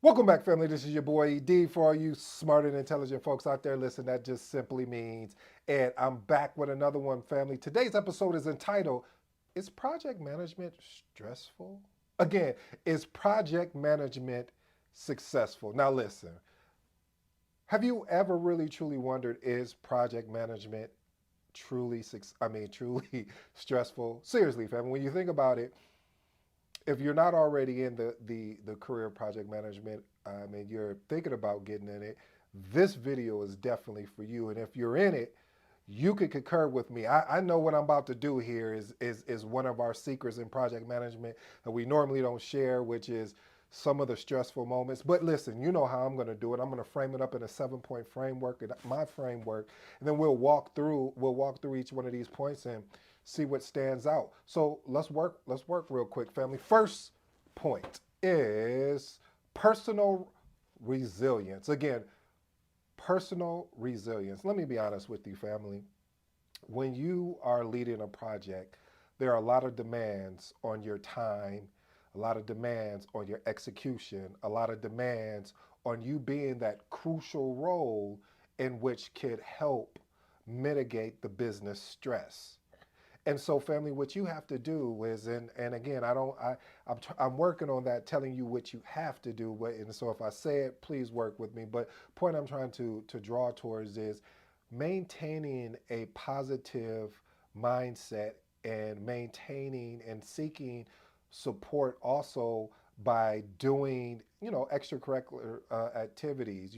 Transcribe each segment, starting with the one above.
Welcome back, family. This is your boy D. For all you smart and intelligent folks out there, listen, that just simply means. And I'm back with another one, family. Today's episode is entitled, Is Project Management Stressful? Again, is project management successful? Now, listen, have you ever really truly wondered, is project management truly stressful? Seriously, family, when you think about it, if you're not already in the career of project management, you're thinking about getting in it, this video is definitely for you. And if you're in it, you could concur with me. I know what I'm about to do here is one of our secrets in project management that we normally don't share, which is some of the stressful moments. But listen, you know how I'm going to do it. I'm going to frame it up in a 7-point framework, my framework, and then we'll walk through each one of these points and see what stands out. So let's work real quick, family. First point is personal resilience. Again, personal resilience. Let me be honest with you, family. When you are leading a project, there are a lot of demands on your time, a lot of demands on your execution, a lot of demands on you being that crucial role in which could help mitigate the business stress. And so, family, what you have to do is, and again, I don't, I'm working on that, telling you what you have to do. But and so, if I say it, please work with me. But point I'm trying to draw towards is maintaining a positive mindset and maintaining and seeking support also by doing extracurricular activities.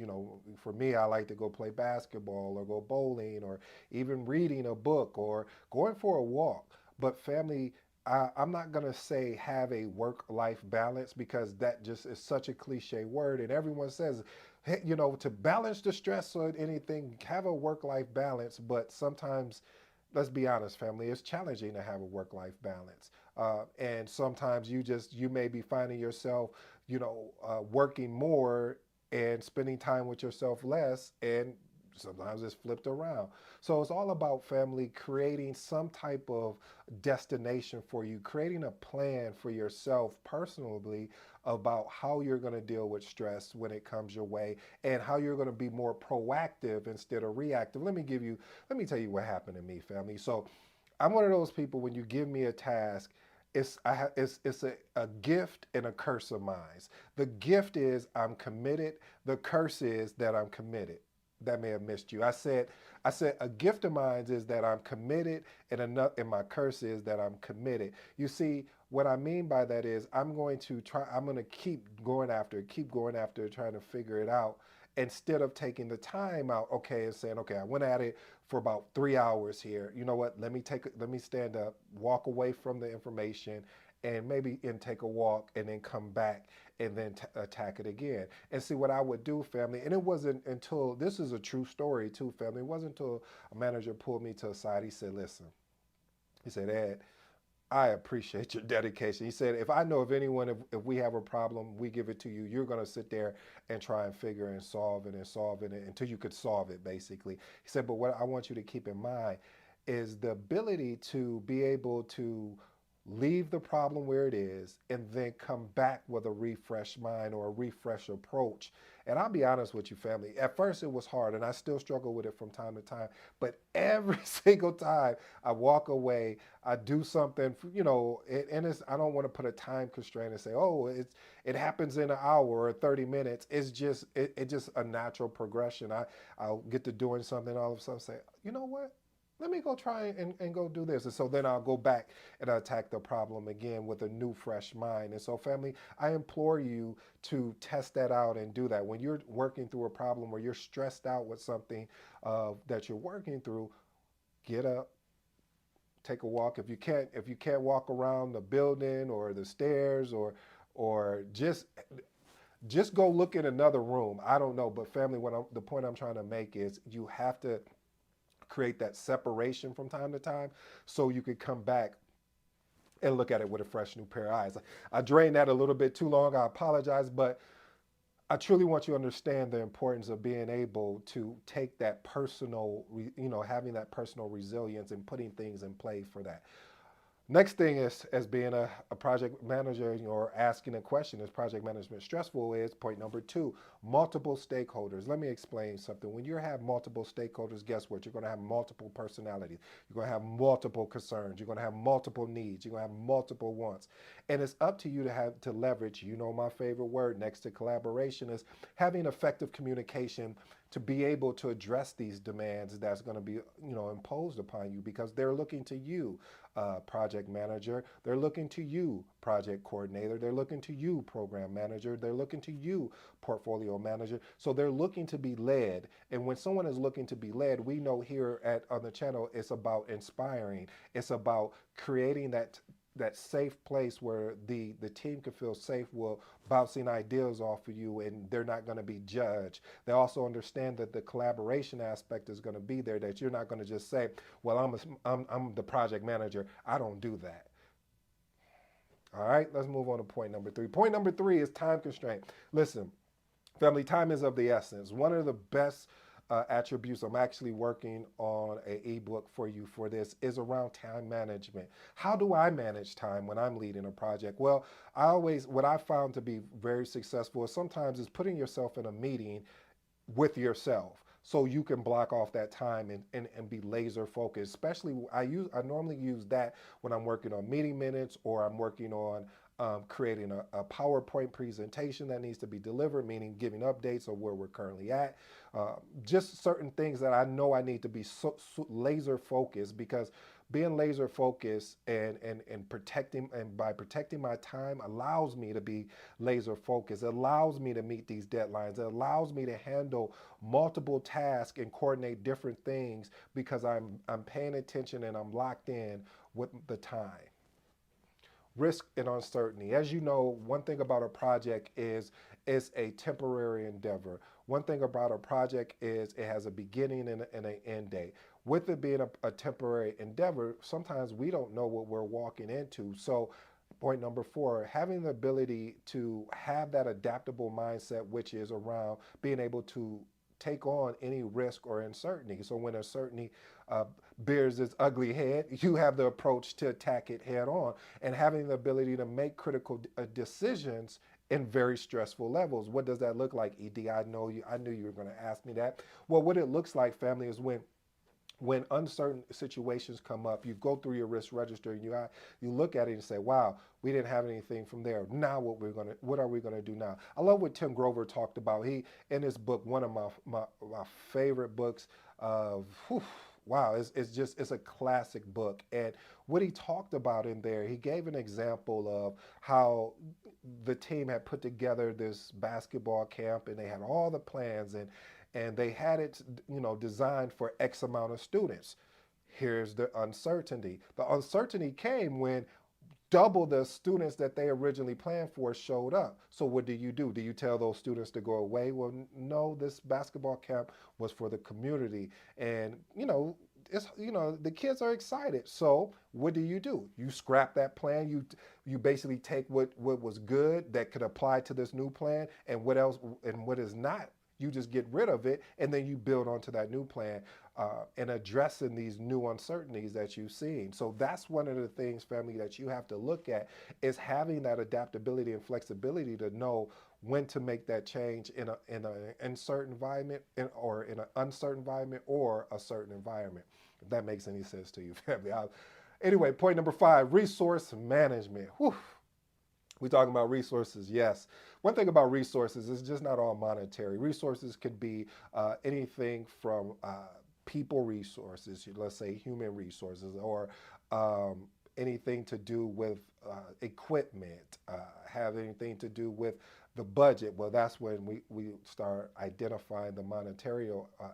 For me, I like to go play basketball or go bowling or even reading a book or going for a walk. But family, I'm not going to say have a work life balance because that just is such a cliche word. And everyone says, hey, to balance the stress or anything, have a work life balance. But sometimes, let's be honest, family, it's challenging to have a work life balance. And sometimes you may be finding yourself, working more and spending time with yourself less. And sometimes it's flipped around. So it's all about family creating some type of destination for you, creating a plan for yourself personally about how you're going to deal with stress when it comes your way and how you're going to be more proactive instead of reactive. Let me tell you what happened to me, family. So I'm one of those people, when you give me a task, it's a gift and a curse of mine. The gift is I'm committed. The curse is that I'm committed. That may have missed you. I said a gift of mine is that I'm committed, and my curse is that I'm committed. You see, what I mean by that is I'm going to keep going after, trying to figure it out instead of taking the time out, okay, and saying, okay, I went at it for about 3 hours here. You know what? Let me stand up, walk away from the information, and maybe take a walk, and then come back and then attack it again. And see what I would do, family. And it wasn't until this is a true story too, family. It wasn't until a manager pulled me to the side. He said, "Listen," he said, "Ed, I appreciate your dedication." He said, "If I know of anyone, if we have a problem, we give it to you. You're going to sit there and try and figure and solve it until you could solve it, basically." He said, "But what I want you to keep in mind is the ability to be able to leave the problem where it is and then come back with a refreshed mind or a refreshed approach." And I'll be honest with you, family. At first, it was hard, and I still struggle with it from time to time. But every single time I walk away, I do something, and I don't want to put a time constraint and say, oh, it happens in an hour or 30 minutes. It's just a natural progression. I'll get to doing something, all of a sudden say, you know what? Let me go try and go do this. And so then I'll go back and attack the problem again with a new, fresh mind. And so, family, I implore you to test that out and do that. When you're working through a problem or you're stressed out with something that you're working through, get up, take a walk. If you can't walk around the building or the stairs or just go look in another room. I don't know, but family, the point I'm trying to make is you have to create that separation from time to time so you could come back and look at it with a fresh new pair of eyes. I drained that a little bit too long. I apologize, but I truly want you to understand the importance of being able to take that personal, having that personal resilience and putting things in play for that. Next thing is, as being a project manager, or asking a question, is project management stressful? Is point number two, multiple stakeholders. Let me explain something. When you have multiple stakeholders, guess what? You're going to have multiple personalities. You're going to have multiple concerns. You're going to have multiple needs. You're going to have multiple wants. And it's up to you to have to leverage, my favorite word next to collaboration is having effective communication to be able to address these demands that's going to be imposed upon you, because they're looking to you, project manager. They're looking to you, project coordinator. They're looking to you, program manager. They're looking to you, portfolio manager. So they're looking to be led. And when someone is looking to be led, we know here at on the channel, it's about inspiring. It's about creating that safe place where the team can feel safe, will bouncing ideas off of you, and they're not going to be judged. They also understand that the collaboration aspect is going to be there, that you're not going to just say, well, I'm the project manager, I don't do that. All right, let's move on to point number three. Point number three is time constraint. Listen, family, time is of the essence. One of the best attributes, I'm actually working on an ebook for you for this, is around time management. How do I manage time when I'm leading a project? Well, what I found to be very successful is sometimes is putting yourself in a meeting with yourself, so you can block off that time and be laser focused. Especially I normally use that when I'm working on meeting minutes, or I'm working on creating a PowerPoint presentation that needs to be delivered, meaning giving updates of where we're currently at. Just certain things that I know I need to be laser focused, because being laser focused and protecting, and by protecting my time, allows me to be laser focused. It allows me to meet these deadlines. It allows me to handle multiple tasks and coordinate different things, because I'm paying attention and I'm locked in with the time. Risk and uncertainty. As you know, one thing about a project is it's a temporary endeavor. One thing about a project is it has a beginning and an end date. With it being a temporary endeavor, sometimes we don't know what we're walking into. So point number four, having the ability to have that adaptable mindset, which is around being able to take on any risk or uncertainty. So when uncertainty uh, bears its ugly head, you have the approach to attack it head on, and having the ability to make critical decisions in very stressful levels. What does that look like, ED? I knew you were going to ask me that. Well, what it looks like, family, is when uncertain situations come up, you go through your risk register and you look at it and say, "Wow, we didn't have anything from there. Now what are we gonna do now?" I love what Tim Grover talked about. He in his book, one of my favorite books of. Whew, wow, it's a classic book. And what he talked about in there, he gave an example of how the team had put together this basketball camp, and they had all the plans, and they had it, designed for X amount of students. Here's the uncertainty. The uncertainty came when double the students that they originally planned for showed up. So what do you do? Do you tell those students to go away? Well, no, this basketball camp was for the community. And, the kids are excited. So what do? You scrap that plan. You basically take what was good that could apply to this new plan, and what else, and what is not, you just get rid of it, and then you build onto that new plan, and addressing these new uncertainties that you've seen. So that's one of the things, family, that you have to look at, is having that adaptability and flexibility to know when to make that change in an uncertain environment, or in an uncertain environment, or a certain environment. If that makes any sense to you, family. Anyway, point number five: resource management. Whew. We talking about resources, yes. One thing about resources is just not all monetary. Resources could be anything from people resources, let's say human resources, or anything to do with equipment, have anything to do with the budget. Well, that's when we start identifying the monetary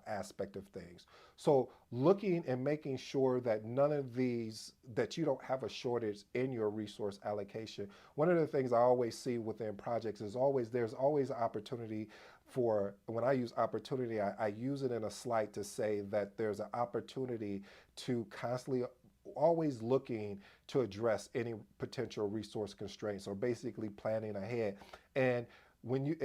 aspect of things. So looking and making sure that none of these, that you don't have a shortage in your resource allocation. One of the things I always see within projects is there's always an opportunity for, when I use opportunity, I use it in a slight to say that there's an opportunity to constantly always looking to address any potential resource constraints, or basically planning ahead. And when you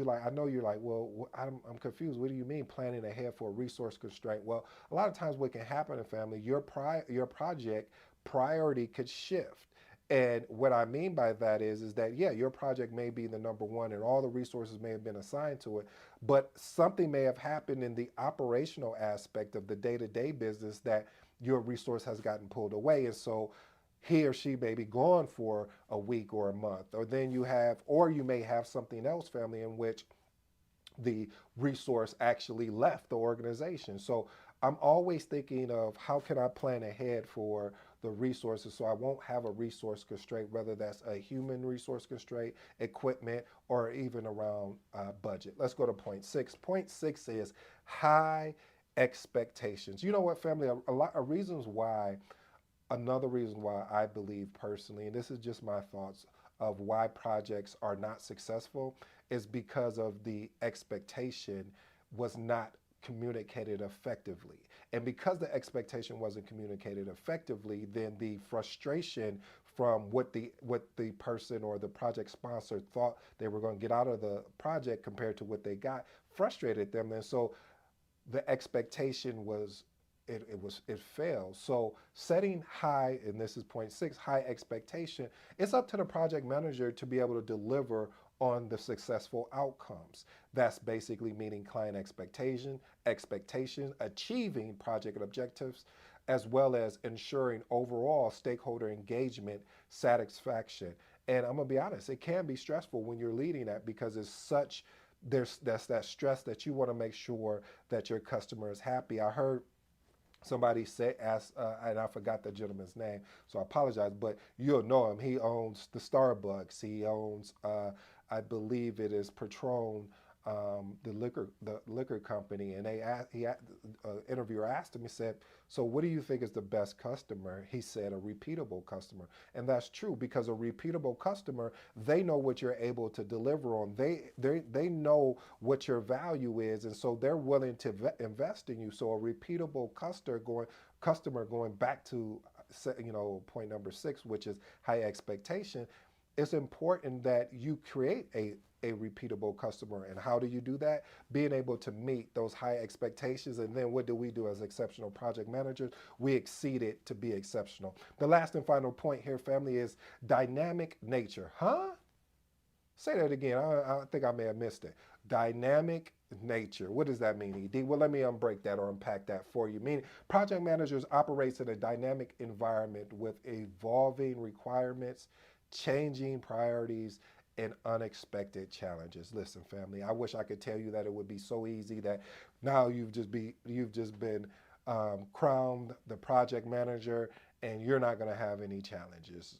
like, I know you're like, well, I'm confused. What do you mean planning ahead for a resource constraint? Well, a lot of times what can happen in family, your project priority could shift. And what I mean by that is that yeah, your project may be the number one and all the resources may have been assigned to it, but something may have happened in the operational aspect of the day-to-day business that your resource has gotten pulled away. And so he or she may be gone for a week or a month. Or then you have, or you may have something else, family, in which the resource actually left the organization. So I'm always thinking of how can I plan ahead for the resources so I won't have a resource constraint, whether that's a human resource constraint, equipment, or even around budget. Let's go to point six. Point six is high expectations. You know what, family? A lot of reasons why another reason why I believe personally, and this is just my thoughts of why projects are not successful, is because of the expectation was not communicated effectively. And because the expectation wasn't communicated effectively, then the frustration from what the person or the project sponsor thought they were going to get out of the project compared to what they got frustrated them. And so the expectation was it failed. So setting high, and this is point six, high expectation, it's up to the project manager to be able to deliver on the successful outcomes. That's basically meeting client expectation, achieving project objectives, as well as ensuring overall stakeholder engagement, satisfaction. And I'm gonna be honest, it can be stressful when you're leading that because it's such there's that's that stress that you want to make sure that your customer is happy. I heard somebody say ask and I forgot the gentleman's name, so I apologize, but you'll know him. He owns the Starbucks. He owns I believe it is Patron, the liquor company. And interviewer asked him, he said, so what do you think is the best customer? He said a repeatable customer. And that's true, because a repeatable customer, they know what you're able to deliver on. They know what your value is, and so they're willing to invest in you. So a repeatable customer going back to point number six, which is high expectation. It's important that you create a repeatable customer. And how do you do that? Being able to meet those high expectations. And then what do we do as exceptional project managers? We exceed it to be exceptional. The last and final point here, family, is dynamic nature. Huh? Say that again. I think I may have missed it. Dynamic nature. What does that mean, ED? Well, let me unbreak that or unpack that for you. Meaning, project managers operate in a dynamic environment with evolving requirements, changing priorities, and unexpected challenges. Listen, family, I wish I could tell you that it would be so easy that now you've just been crowned the project manager and you're not going to have any challenges.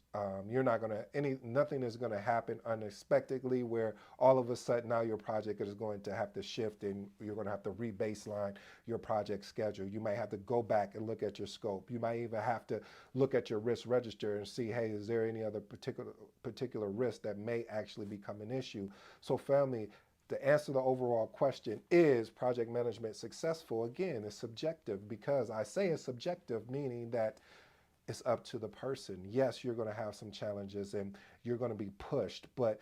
You're not going to nothing is going to happen unexpectedly where all of a sudden now your project is going to have to shift and you're going to have to re-baseline your project schedule. You might have to go back and look at your scope. You might even have to look at your risk register and see, hey, is there any other particular risk that may actually become an issue? So family, to answer the overall question, is project management successful? Again, it's subjective, because I say it's subjective, meaning that it's up to the person. Yes, you're going to have some challenges and you're going to be pushed, but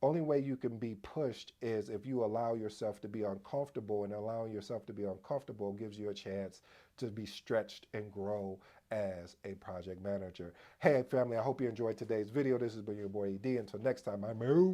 only way you can be pushed is if you allow yourself to be uncomfortable, and allowing yourself to be uncomfortable gives you a chance to be stretched and grow as a project manager. Hey family, I hope you enjoyed today's video. This has been your boy ED. Until next time, I'm out.